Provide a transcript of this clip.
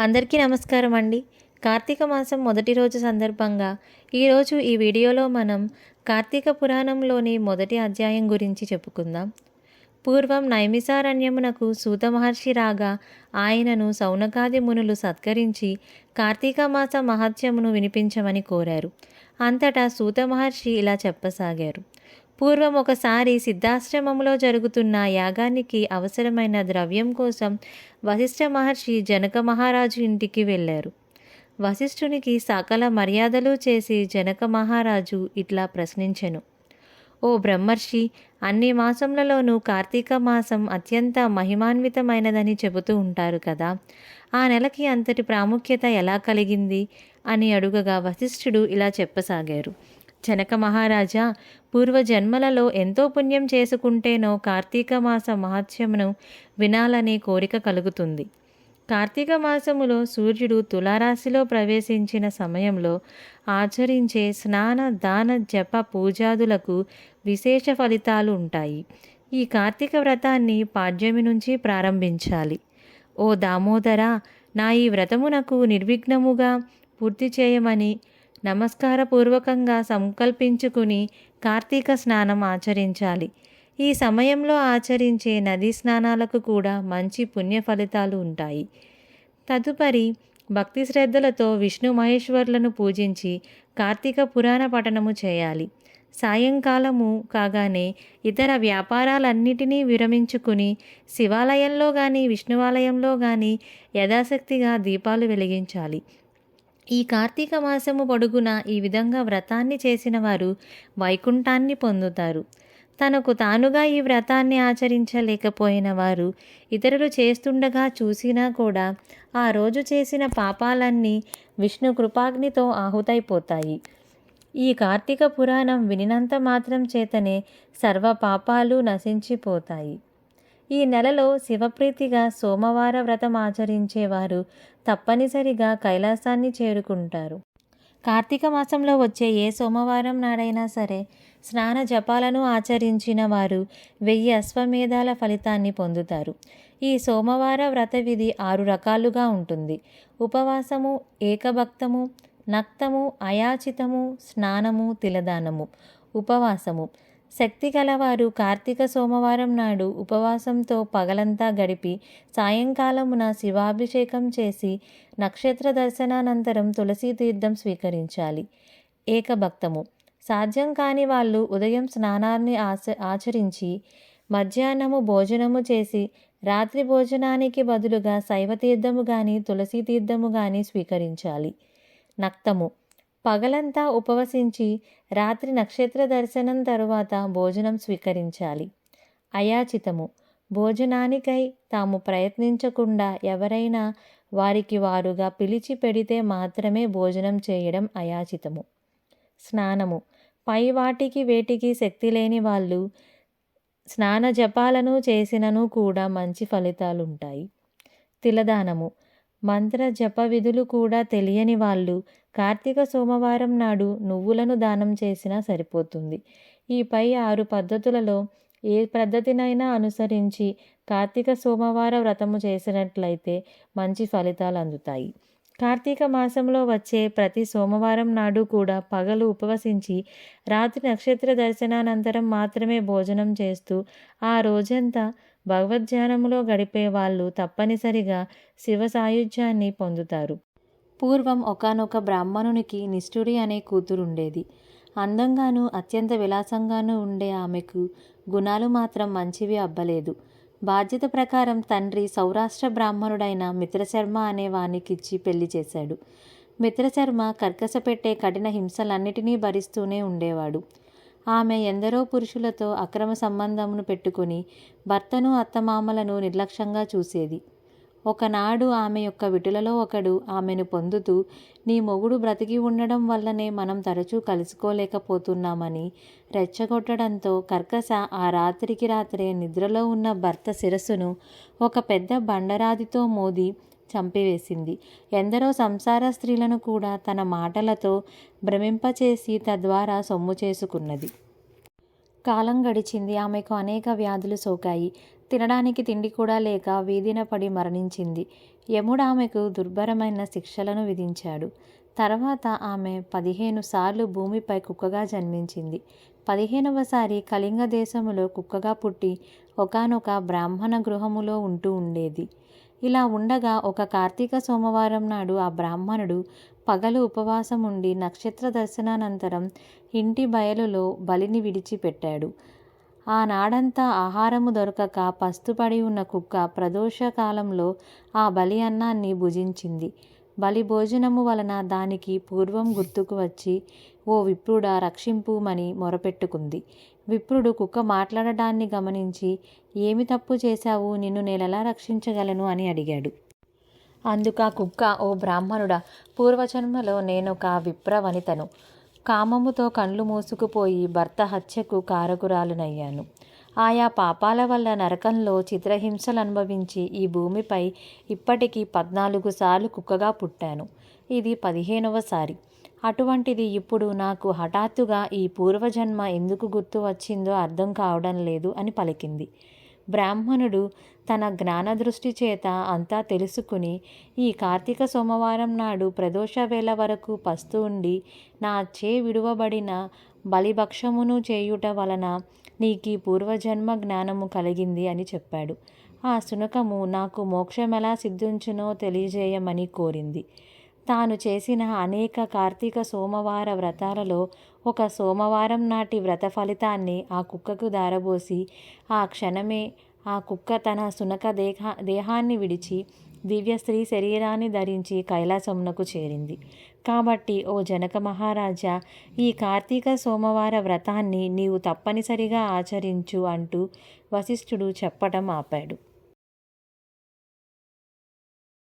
అందరికీ నమస్కారం అండి. కార్తీక మాసం మొదటి రోజు సందర్భంగా ఈరోజు ఈ వీడియోలో మనం కార్తీక పురాణంలోని మొదటి అధ్యాయం గురించి చెప్పుకుందాం. పూర్వం నైమిసారణ్యమునకు సూత మహర్షి రాగా ఆయనను సౌనకాది మునులు సత్కరించి కార్తీక మాస మహత్యమును వినిపించమని కోరారు. అంతటా సూత మహర్షి ఇలా చెప్పసాగారు. పూర్వం ఒకసారి సిద్ధాశ్రమంలో జరుగుతున్న యాగానికి అవసరమైన ద్రవ్యం కోసం వశిష్ఠ మహర్షి జనక మహారాజు ఇంటికి వెళ్ళారు. వశిష్ఠునికి సకల మర్యాదలు చేసి జనక మహారాజు ఇట్లా ప్రశ్నించెను. ఓ బ్రహ్మర్షి, అన్ని మాసములలోనూ కార్తీక మాసం అత్యంత మహిమాన్వితమైనదని చెబుతూ ఉంటారు కదా, ఆ నెలకి అంతటి ప్రాముఖ్యత ఎలా కలిగింది అని అడుగగా వశిష్ఠుడు ఇలా చెప్పసాగారు. జనక మహారాజా, పూర్వజన్మలలో ఎంతో పుణ్యం చేసుకుంటేనో కార్తీక మాస మహత్యమును వినాలనే కోరిక కలుగుతుంది. కార్తీక మాసములో సూర్యుడు తులారాశిలో ప్రవేశించిన సమయంలో ఆచరించే స్నాన దాన జప పూజాదులకు విశేష ఫలితాలు ఉంటాయి. ఈ కార్తీక వ్రతాన్ని పాడ్యమి నుంచి ప్రారంభించాలి. ఓ దామోదర, నా ఈ వ్రతమునకు నిర్విఘ్నముగా పూర్తి చేయమని నమస్కారపూర్వకంగా సంకల్పించుకుని కార్తీక స్నానం ఆచరించాలి. ఈ సమయంలో ఆచరించే నదీ స్నానాలకు కూడా మంచి పుణ్య ఫలితాలు ఉంటాయి. తదుపరి భక్తి శ్రద్ధలతో విష్ణు మహేశ్వర్లను పూజించి కార్తీక పురాణ పఠనము చేయాలి. సాయంకాలము కాగానే ఇతర వ్యాపారాలన్నిటినీ విరమించుకుని శివాలయంలో కానీ విష్ణువాలయంలో కానీ యథాశక్తిగా దీపాలు వెలిగించాలి. ఈ కార్తీక మాసము పొడుగున ఈ విధంగా వ్రతాన్ని చేసిన వారు వైకుంఠాన్ని పొందుతారు. తనకు తానుగా ఈ వ్రతాన్ని ఆచరించలేకపోయిన వారు ఇతరులు చేస్తుండగా చూసినా కూడా ఆ రోజు చేసిన పాపాలన్నీ విష్ణు కృపాగ్నితో ఆహుతైపోతాయి. ఈ కార్తీక పురాణం వినినంత మాత్రం చేతనే సర్వ పాపాలు నశించిపోతాయి. ఈ నెలలో శివప్రీతిగా సోమవార వ్రతం ఆచరించేవారు తప్పనిసరిగా కైలాసాన్ని చేరుకుంటారు. కార్తీక మాసంలో వచ్చే ఏ సోమవారం నాడైనా సరే స్నాన జపాలను ఆచరించిన వారు 1000 అశ్వమేధాల ఫలితాన్ని పొందుతారు. ఈ సోమవార వ్రత విధి 6 రకాలుగా ఉంటుంది. ఉపవాసము, ఏకభక్తము, నక్తము, అయాచితము, స్నానము, తిలదానము. ఉపవాసము. శక్తి గలవారు కార్తీక సోమవారం నాడు ఉపవాసంతో పగలంతా గడిపి సాయంకాలమున శివాభిషేకం చేసి నక్షత్ర దర్శనానంతరం తులసీ తీర్థం స్వీకరించాలి. ఏకభక్తము. సాధ్యం కాని వాళ్ళు ఉదయం స్నానాన్ని ఆచరించి మధ్యాహ్నము భోజనము చేసి రాత్రి భోజనానికి బదులుగా శైవతీర్థము కానీ తులసీ తీర్థము కానీ స్వీకరించాలి. నక్తము. పగలంతా ఉపవసించి రాత్రి నక్షత్ర దర్శనం తరువాత భోజనం స్వీకరించాలి. అయాచితము. భోజనానికై తాము ప్రయత్నించకుండా ఎవరైనా వారికి వారుగా పిలిచి పెడితే మాత్రమే భోజనం చేయడం అయాచితము. స్నానము. పై వాటికి వేటికి శక్తి లేని వాళ్ళు స్నాన జపాలను చేసినను కూడా మంచి ఫలితాలుంటాయి. తిలదానము. మంత్ర జప విధులు కూడా తెలియని వాళ్ళు కార్తీక సోమవారం నాడు నువ్వులను దానం చేసినా సరిపోతుంది. ఈ పై 6 పద్ధతులలో ఏ పద్ధతినైనా అనుసరించి కార్తీక సోమవార వ్రతము చేసినట్లయితే మంచి ఫలితాలు అందుతాయి. కార్తీక మాసంలో వచ్చే ప్రతి సోమవారం నాడు కూడా పగలు ఉపవసించి రాత్రి నక్షత్ర దర్శనానంతరం మాత్రమే భోజనం చేస్తూ ఆ రోజంతా భగవద్ధ్యానములో గడిపే వాళ్ళు తప్పనిసరిగా శివ సాయుధ్యాన్ని పొందుతారు. పూర్వం ఒకానొక బ్రాహ్మణునికి నిష్ఠురి అనే కూతురుండేది. అందంగానూ అత్యంత విలాసంగానూ ఉండే ఆమెకు గుణాలు మాత్రం మంచివి అబ్బలేదు. బాధ్యత ప్రకారం తండ్రి సౌరాష్ట్ర బ్రాహ్మణుడైన మిత్రశర్మ అనే వానికిచ్చి పెళ్లి చేశాడు. మిత్రశర్మ కర్కశ పెట్టే కఠిన హింసలన్నిటినీ భరిస్తూనే ఉండేవాడు. ఆమె ఎందరో పురుషులతో అక్రమ సంబంధమును పెట్టుకుని భర్తను అత్తమామలను నిర్లక్ష్యంగా చూసేది. ఒకనాడు ఆమె యొక్క విటులలో ఒకడు ఆమెను పొందుతూ, నీ మొగుడు బ్రతికి ఉండడం వల్లనే మనం తరచూ కలుసుకోలేకపోతున్నామని రెచ్చగొట్టడంతో కర్కశ ఆ రాత్రికి రాత్రే నిద్రలో ఉన్న భర్త శిరస్సును ఒక పెద్ద బండరాతితో మోది చంపివేసింది. ఎందరో సంసార స్త్రీలను కూడా తన మాటలతో భ్రమింపచేసి తద్వారా సొమ్ము చేసుకున్నది. కాలం గడిచింది. ఆమెకు అనేక వ్యాధులు సోకాయి. తినడానికి తిండి కూడా లేక వీధిన పడి మరణించింది. యముడు ఆమెకు దుర్భరమైన శిక్షలను విధించాడు. తర్వాత ఆమె 15 సార్లు భూమిపై కుక్కగా జన్మించింది. 15వసారి కళింగ దేశములో కుక్కగా పుట్టి ఒకానొక బ్రాహ్మణ గృహములో ఉంటూ ఉండేది. ఇలా ఉండగా ఒక కార్తీక సోమవారం నాడు ఆ బ్రాహ్మణుడు పగలు ఉపవాసం ఉండి నక్షత్ర దర్శనానంతరం ఇంటి బయలులో బలిని విడిచిపెట్టాడు. ఆనాడంతా ఆహారము దొరకక పస్తుపడి ఉన్న కుక్క ప్రదోషకాలంలో ఆ బలి అన్నాన్ని భుజించింది. బలి భోజనము వలన దానికి పూర్వం గుర్తుకు వచ్చి, ఓ విప్రుడా, రక్షింపుమని మొరపెట్టుకుంది. విప్రుడు కుక్క మాట్లాడడాన్ని గమనించి, ఏమి తప్పు చేశావు, నిన్ను నేనెలా రక్షించగలను అని అడిగాడు. అందుకా కుక్క, ఓ బ్రాహ్మణుడా, పూర్వజన్మలో నేనొక విప్రవనితను. కామముతో కండ్లు మూసుకుపోయి భర్త హత్యకు కారకురాలునయ్యాను. ఆయా పాపాల వల్ల నరకంలో చిత్రహింసలు అనుభవించి ఈ భూమిపై ఇప్పటికీ 14 సార్లు కుక్కగా పుట్టాను. ఇది 15వసారి. అటువంటిది ఇప్పుడు నాకు హఠాత్తుగా ఈ పూర్వజన్మ ఎందుకు గుర్తు వచ్చిందో అర్థం కావడం లేదు అని పలికింది. బ్రాహ్మణుడు తన జ్ఞానదృష్టి చేత అంతా తెలుసుకుని, ఈ కార్తీక సోమవారం నాడు ప్రదోష వేళ వరకు పస్తు ఉండి నాచే విడువబడిన బలిభక్షమును చేయుట వలన నీకీ పూర్వజన్మ జ్ఞానము కలిగింది అని చెప్పాడు. ఆ శునకము నాకు మోక్షమెలా సిద్ధించునో తెలియజేయమని కోరింది. తాను చేసిన అనేక కార్తీక సోమవార వ్రతాలలో ఒక సోమవారం నాటి వ్రత ఫలితాన్ని ఆ కుక్కకు దారబోసి ఆ క్షణమే ఆ కుక్క తన శునక దేహాన్ని విడిచి దివ్య స్త్రీ శరీరాన్ని ధరించి కైలాసమునకు చేరింది. కాబట్టి ఓ జనక మహారాజా, ఈ కార్తీక సోమవార వ్రతాన్ని నీవు తప్పనిసరిగా ఆచరించు అంటూ వశిష్ఠుడు చెప్పటం ఆపాడు.